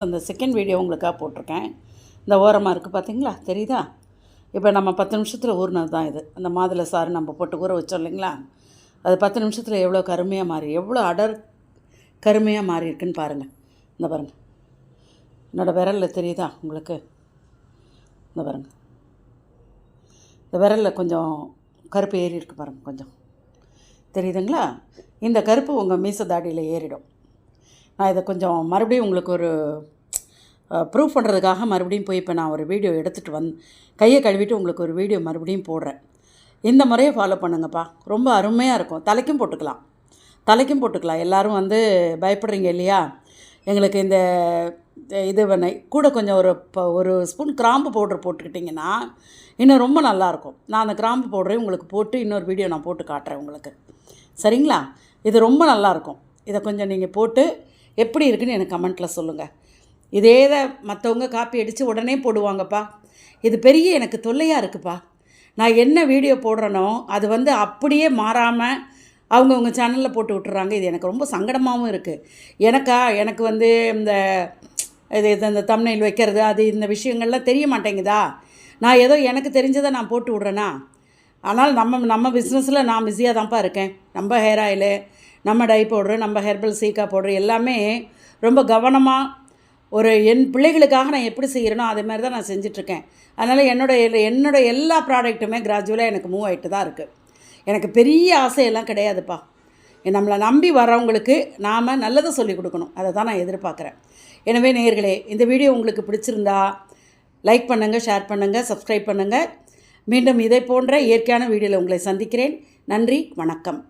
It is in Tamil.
அந்த செகண்ட் வீடியோ உங்களுக்காக போட்டிருக்கேன். இந்த ஓரமாக இருக்குது பார்த்தீங்களா, தெரியுதா? இப்போ நம்ம 10 நிமிஷத்தில் ஊறினது தான் இது. அந்த மாதுளை சாறு நம்ம போட்டு ஊற வச்சோம் இல்லைங்களா, அது 10 நிமிஷத்தில் எவ்வளோ கருமையாக மாறி, எவ்வளோ அடர் கருமையாக மாறி இருக்குன்னு பாருங்கள். இந்த பாருங்கள், என்னோடய விரலில் தெரியுதா உங்களுக்கு? இந்த பாருங்கள், இந்த விரலில் கொஞ்சம் கருப்பு ஏறி இருக்குது பாருங்கள், கொஞ்சம் தெரியுதுங்களா? இந்த கருப்பு உங்கள் மீச தாடியில் ஏறிடும். நான் இதை கொஞ்சம் மறுபடியும் உங்களுக்கு ஒரு ப்ரூஃப் பண்ணுறதுக்காக மறுபடியும் போய் இப்போ நான் ஒரு வீடியோ எடுத்துகிட்டு கையை கழுவிட்டு உங்களுக்கு ஒரு வீடியோ மறுபடியும் போடுறேன். இந்த முறையை ஃபாலோ பண்ணுங்கப்பா, ரொம்ப அருமையாக இருக்கும். தலைக்கும் போட்டுக்கலாம். எல்லோரும் பயப்படுறீங்க இல்லையா? எங்களுக்கு இந்த இது கூட கொஞ்சம் ஒரு ஸ்பூன் கிராம்பு பவுடர் போட்டுக்கிட்டிங்கன்னா இன்னும் ரொம்ப நல்லாயிருக்கும். நான் அந்த கிராம்பு பவுடரையும் உங்களுக்கு போட்டு இன்னொரு வீடியோ நான் போட்டு காட்டுறேன் உங்களுக்கு, சரிங்களா? இது ரொம்ப நல்லாயிருக்கும். இதை கொஞ்சம் நீங்கள் போட்டு எப்படி இருக்குன்னு எனக்கு கமெண்ட்டில் சொல்லுங்கள். இதே தான் மற்றவங்க காப்பி அடித்து உடனே போடுவாங்கப்பா. இது பெரிய எனக்கு தொல்லையாக இருக்குப்பா. நான் என்ன வீடியோ போடுறேனோ அது அப்படியே மாறாமல் அவங்கவுங்க சேனலில் போட்டு விட்டுறாங்க. இது எனக்கு ரொம்ப சங்கடமாகவும் இருக்குது. எனக்கு இந்த தம்ப்நெயில் வைக்கிறது அது இந்த விஷயங்கள்லாம் தெரிய மாட்டேங்குதா? நான் ஏதோ எனக்கு தெரிஞ்சதை நான் போட்டு விட்றேன்னா. ஆனால் நம்ம பிஸ்னஸில் நான் பிஸியாக தான்ப்பா இருக்கேன். நம்ம ஹேர் ஆயிலு, நம்ம டை பவுட்ரு, நம்ம ஹெர்பல் சீக்கா பவுட்ரு எல்லாமே ரொம்ப கவனமாக என் பிள்ளைகளுக்காக நான் எப்படி செய்கிறேனோ அதே மாதிரி தான் நான் செஞ்சிட்ருக்கேன். அதனால் என்னோட எல்லா ப்ராடக்ட்டுமே கிராஜுவலாக எனக்கு மூவ் ஆகிட்டு தான் இருக்குது. எனக்கு பெரிய ஆசையெல்லாம் கிடையாதுப்பா. நம்மளை நம்பி வரவங்களுக்கு நாம் நல்லதை சொல்லிக் கொடுக்கணும். அதை தான் நான் எதிர்பார்க்குறேன். எனவே நேயர்களே, இந்த வீடியோ உங்களுக்கு பிடிச்சிருந்தா லைக் பண்ணுங்கள், ஷேர் பண்ணுங்கள், சப்ஸ்கிரைப் பண்ணுங்கள். மீண்டும் இதை போன்ற இயற்கையான வீடியோவில் உங்களை சந்திக்கிறேன். நன்றி, வணக்கம்.